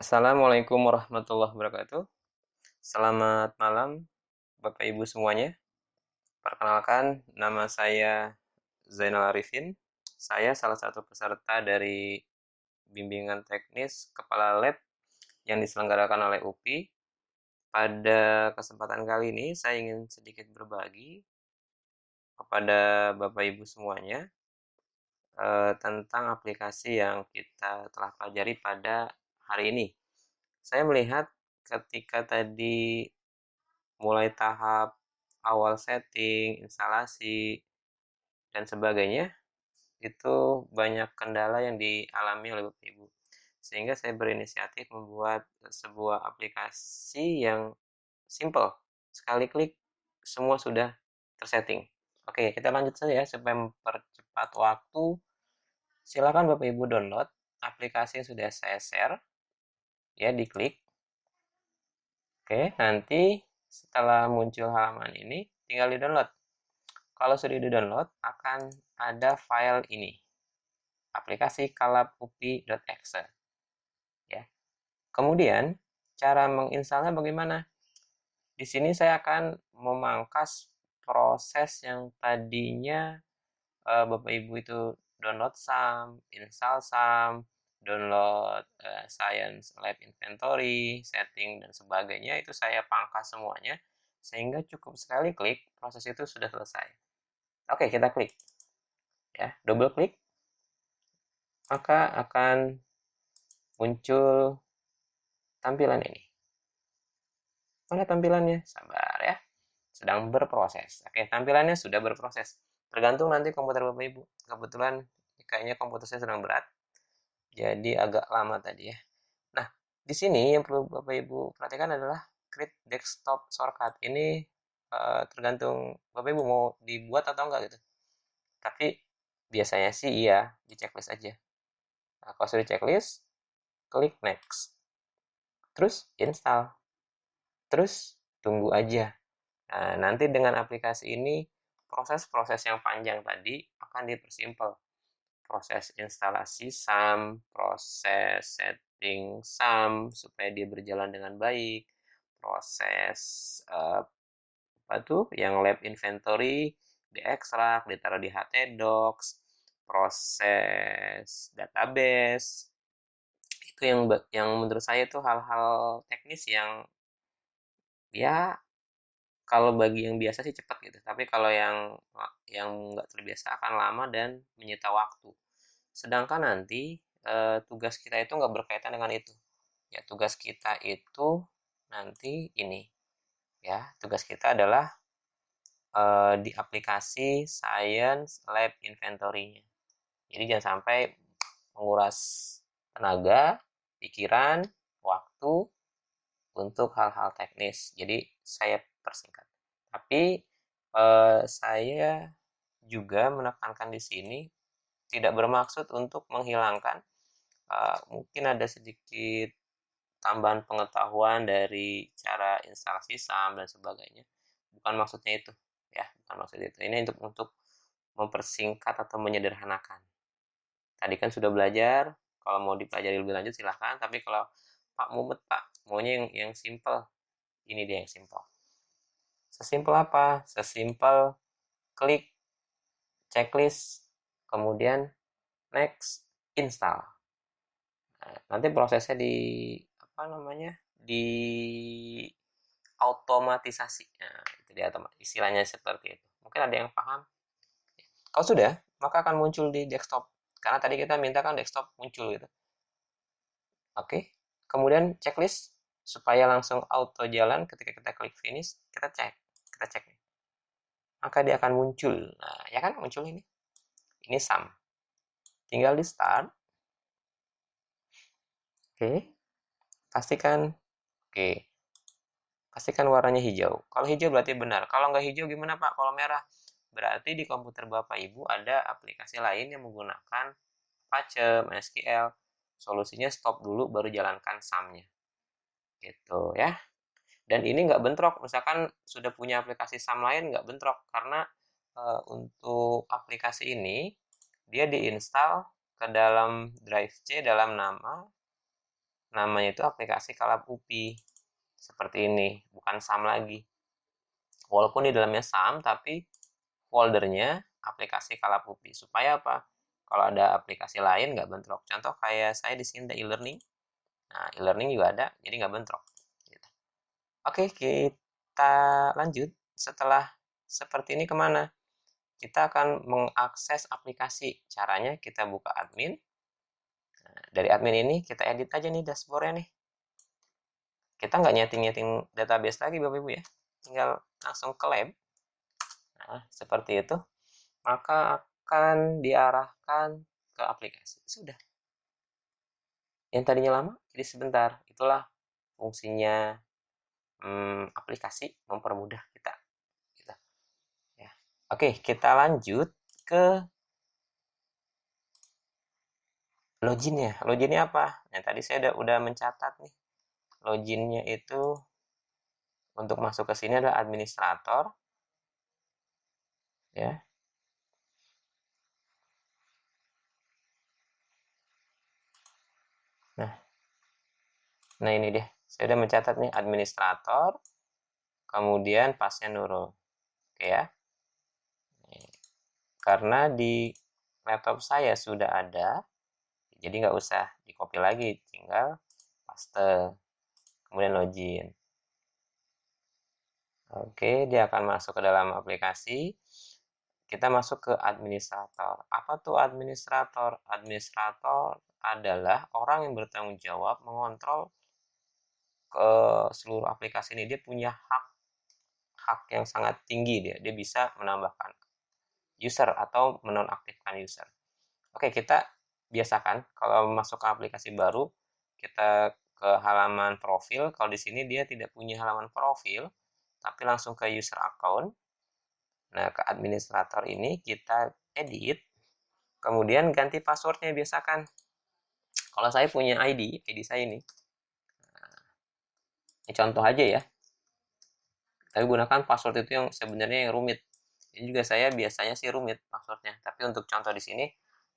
Assalamualaikum warahmatullahi wabarakatuh. Selamat malam, Bapak Ibu semuanya. Perkenalkan, nama saya Zainal Arifin. Saya salah satu peserta dari bimbingan teknis Kepala Lab yang diselenggarakan oleh UPI. Pada kesempatan kali ini, saya ingin sedikit berbagi kepada Bapak Ibu semuanya tentang aplikasi yang kita telah pelajari pada hari ini. Saya melihat ketika tadi mulai tahap awal setting, instalasi, dan sebagainya, itu banyak kendala yang dialami oleh Bapak Ibu. Sehingga saya berinisiatif membuat sebuah aplikasi yang simple. Sekali klik, semua sudah tersetting. Oke, kita lanjut saja ya, supaya mempercepat waktu. Silakan Bapak Ibu download aplikasi yang sudah saya share. Ya, diklik. Oke, nanti setelah muncul halaman ini, tinggal di-download. Kalau sudah di-download, akan ada file ini, aplikasi kalapupi.exe. Ya. Kemudian, cara menginstalnya bagaimana? Di sini saya akan memangkas proses yang tadinya Bapak Ibu itu download SAM, install SAM, download Science Lab Inventory, setting, dan sebagainya. Itu saya pangkas semuanya, sehingga cukup sekali klik, proses itu sudah selesai. Oke, kita klik. Ya, double klik, maka akan muncul tampilan ini. Mana tampilannya? Sabar ya, sedang berproses. Oke, tampilannya sudah berproses. Tergantung nanti komputer Bapak Ibu. Kebetulan kayaknya komputer saya sedang berat, jadi agak lama tadi ya. Nah, di sini yang perlu Bapak Ibu perhatikan adalah create desktop shortcut. Ini tergantung Bapak Ibu mau dibuat atau enggak gitu. Tapi biasanya sih iya, di checklist aja. Nah, kalau sudah checklist, klik next. Terus install. Terus tunggu aja. Nah, nanti dengan aplikasi ini, proses-proses yang panjang tadi akan dipersimpel. Proses instalasi SAM, proses setting SAM supaya dia berjalan dengan baik, proses apa tuh yang lab inventory diekstrak, ditaruh di htdocs, proses database. Itu yang menurut saya itu hal-hal teknis yang ya kalau bagi yang biasa sih cepat gitu, tapi kalau yang nggak terbiasa akan lama dan menyita waktu. Sedangkan nanti tugas kita itu nggak berkaitan dengan itu. Ya, tugas kita itu nanti ini. Ya, tugas kita adalah di aplikasi Science Lab Inventory-nya. Jadi jangan sampai menguras tenaga, pikiran, waktu untuk hal-hal teknis. Jadi saya persingkat. Tapi saya juga menekankan di sini tidak bermaksud untuk menghilangkan mungkin ada sedikit tambahan pengetahuan dari cara instalasi SAM dan sebagainya. Bukan maksudnya itu, ya, bukan maksud itu. Ini untuk mempersingkat atau menyederhanakan. Tadi kan sudah belajar, kalau mau dipelajari lebih lanjut silahkan. Tapi kalau Pak Mumet Pak maunya yang simple, ini dia yang simple. Sesimpel apa? Sesimpel klik checklist, kemudian next, install. Nah, nanti prosesnya di apa namanya? Di automatisasi. Nah, itu dia istilahnya seperti itu. Mungkin ada yang paham? Kalau sudah, maka akan muncul di desktop. Karena tadi kita minta kan desktop muncul gitu. Oke. Kemudian checklist supaya langsung auto jalan ketika kita klik finish, kita cek. Kita cek. Maka dia akan muncul. Nah, ya kan muncul ini. Ini sum. Tinggal di start. Oke. Pastikan. Oke. Pastikan warnanya hijau. Kalau hijau berarti benar. Kalau nggak hijau gimana Pak? Kalau merah? Berarti di komputer Bapak Ibu ada aplikasi lain yang menggunakan Apache, MySQL. Solusinya stop dulu baru jalankan SAM-nya. Gitu ya. Dan ini nggak bentrok. Misalkan sudah punya aplikasi SAM lain nggak bentrok. Karena untuk aplikasi ini dia diinstal ke dalam drive C dalam nama namanya itu aplikasi Kalap UPI. Seperti ini, bukan SAM lagi. Walaupun di dalamnya SAM, tapi foldernya aplikasi Kalap UPI. Supaya apa? Kalau ada aplikasi lain nggak bentrok. Contoh kayak saya di sini ada e-learning. Nah, e-learning juga ada, jadi nggak bentrok. Gitu. Oke, kita lanjut. Setelah seperti ini kemana? Kita akan mengakses aplikasi. Caranya kita buka admin. Nah, dari admin ini kita edit aja nih dashboardnya nih. Kita nggak nyeting-nyeting database lagi Bapak Ibu ya. Tinggal langsung ke lab. Nah, seperti itu. Maka akan diarahkan ke aplikasi. Sudah. Yang tadinya lama jadi sebentar. Itulah fungsinya aplikasi mempermudah kita. Gitu. Ya. Oke, kita lanjut ke loginnya. Loginnya apa? Yang tadi saya udah mencatat nih. Loginnya itu untuk masuk ke sini adalah administrator. Ya. Nah ini dia. Saya udah mencatat nih administrator. Kemudian pasnya Nurul. Oke ya. Karena di laptop saya sudah ada. Jadi nggak usah di copy lagi. Tinggal paste. Kemudian login. Oke, dia akan masuk ke dalam aplikasi. Kita masuk ke administrator. Apa tuh administrator? Administrator adalah orang yang bertanggung jawab mengontrol ke seluruh aplikasi ini. Dia punya hak yang sangat tinggi, dia bisa menambahkan user atau menonaktifkan user. Oke, kita biasakan kalau masuk ke aplikasi baru, kita ke halaman profil. Kalau di sini dia tidak punya halaman profil, tapi langsung ke user account. Nah, ke administrator ini kita edit, kemudian ganti passwordnya. Biasakan kalau saya punya ID saya ini contoh aja ya, tapi gunakan password itu yang sebenarnya yang rumit. Ini juga saya biasanya sih rumit passwordnya, tapi untuk contoh di sini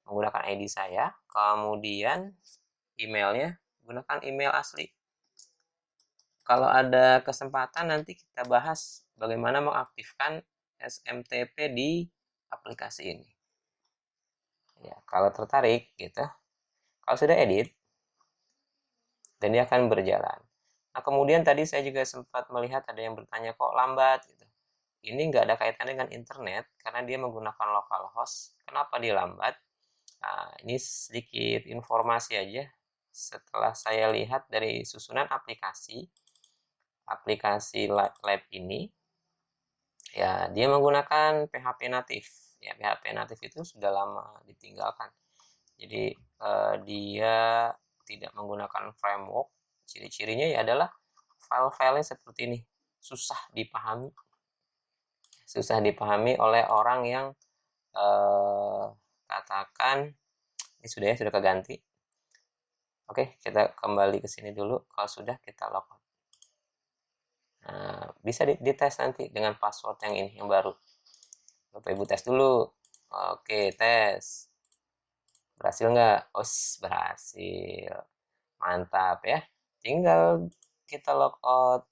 menggunakan ID saya, kemudian emailnya gunakan email asli. Kalau ada kesempatan nanti kita bahas bagaimana mengaktifkan SMTP di aplikasi ini. Ya, kalau tertarik gitu. Kalau sudah edit, dan dia akan berjalan. Nah, kemudian tadi saya juga sempat melihat ada yang bertanya kok lambat gitu. Ini nggak ada kaitannya dengan internet karena dia menggunakan localhost. Kenapa dia lambat? Nah, ini sedikit informasi aja. Setelah saya lihat dari susunan aplikasi lab ini, ya dia menggunakan PHP native. Ya, PHP native itu sudah lama ditinggalkan. Jadi dia tidak menggunakan framework. Ciri-cirinya ya adalah file-filenya seperti ini, susah dipahami oleh orang yang katakan ini sudah keganti. Oke, kita kembali ke sini dulu. Kalau sudah, kita logout. Nah, bisa dites nanti dengan password yang ini, yang baru. Bapak Ibu tes dulu. Oke, tes. Berhasil nggak? Oh, berhasil. Mantap ya. Tinggal kita logout.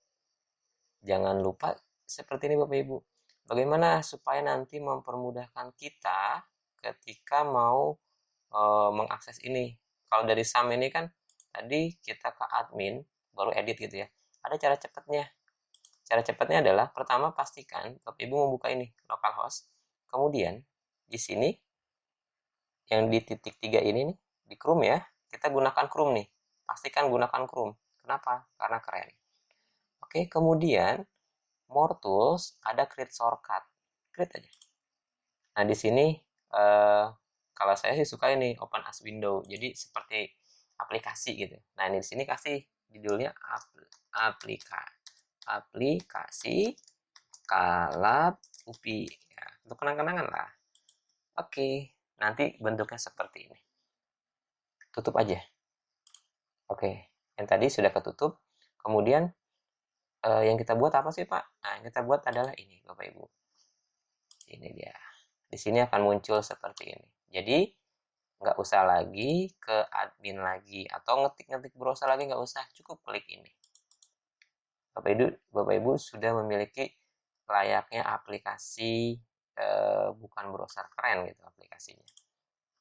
Jangan lupa seperti ini Bapak Ibu. Bagaimana supaya nanti mempermudahkan kita ketika mau mengakses ini. Kalau dari SAM ini kan tadi kita ke admin baru edit gitu ya. Ada cara cepatnya. Cara cepatnya adalah pertama pastikan Bapak Ibu membuka ini localhost. Kemudian di sini yang di titik 3 ini nih di Chrome ya. Kita gunakan Chrome nih. Pastikan gunakan Chrome. Kenapa? Karena keren. Oke, kemudian more tools ada create shortcut. Create aja. Nah, di sini kalau saya sih suka ini open as window. Jadi seperti aplikasi gitu. Nah, ini di sini kasih judulnya aplikasi Kalap UPI ya, untuk kenang-kenangan lah. Oke, nanti bentuknya seperti ini. Tutup aja. Oke, yang tadi sudah ketutup. Kemudian yang kita buat apa sih Pak? Nah, yang kita buat adalah ini Bapak Ibu. Ini dia. Di sini akan muncul seperti ini. Jadi Nggak usah lagi ke admin lagi atau ngetik-ngetik browser lagi, nggak usah, cukup klik ini. Bapak Ibu sudah memiliki layaknya aplikasi, bukan browser, keren gitu aplikasinya.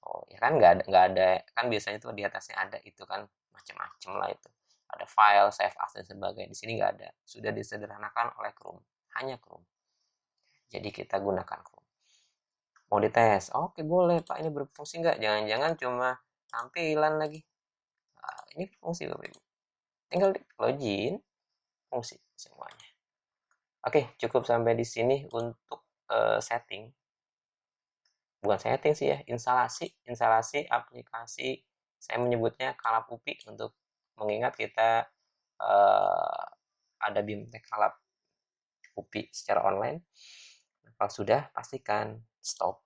Oh ya kan, nggak ada kan, biasanya tuh di atasnya ada itu kan macam-macam lah itu. Ada file, save as dan sebagainya. Di sini nggak ada. Sudah disederhanakan oleh Chrome. Hanya Chrome. Jadi kita gunakan Chrome. Mau dites? Oke boleh Pak, ini berfungsi nggak? Jangan-jangan cuma tampilan lagi. Nah, ini fungsi Bapak Ibu. Tinggal login, fungsi semuanya. Oke, cukup sampai di sini untuk setting. Bukan setting sih ya, instalasi aplikasi. Saya menyebutnya Kalap UPI untuk mengingat kita ada BIMTEK Kalap UPI secara online. Kalau sudah, pastikan stop.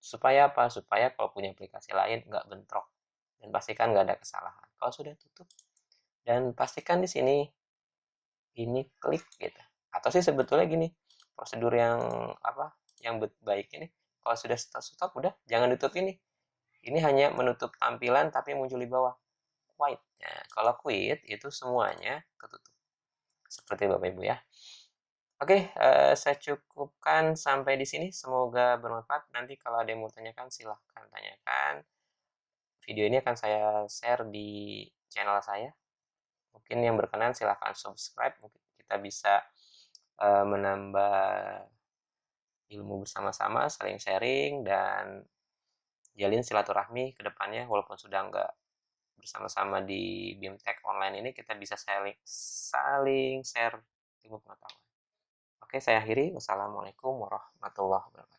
Supaya apa? Supaya kalau punya aplikasi lain nggak bentrok, dan pastikan nggak ada kesalahan. Kalau sudah, tutup, dan pastikan di sini ini klik gitu. Atau sih sebetulnya gini, prosedur yang apa, yang baik ini, kalau sudah stop udah jangan ditutup ini. Ini hanya menutup tampilan tapi muncul di bawah quit. Nah, kalau quit itu semuanya ketutup. Seperti Bapak Ibu ya. Oke, saya cukupkan sampai di sini. Semoga bermanfaat. Nanti kalau ada yang mau tanyakan, silahkan tanyakan. Video ini akan saya share di channel saya. Mungkin yang berkenan silahkan subscribe. Mungkin kita bisa menambah ilmu bersama-sama, saling sharing, dan jalin silaturahmi ke depannya. Walaupun sudah nggak bersama-sama di BIMTEK online ini, kita bisa saling share ilmu pengetahuan. Oke, saya akhiri. Wassalamualaikum warahmatullahi wabarakatuh.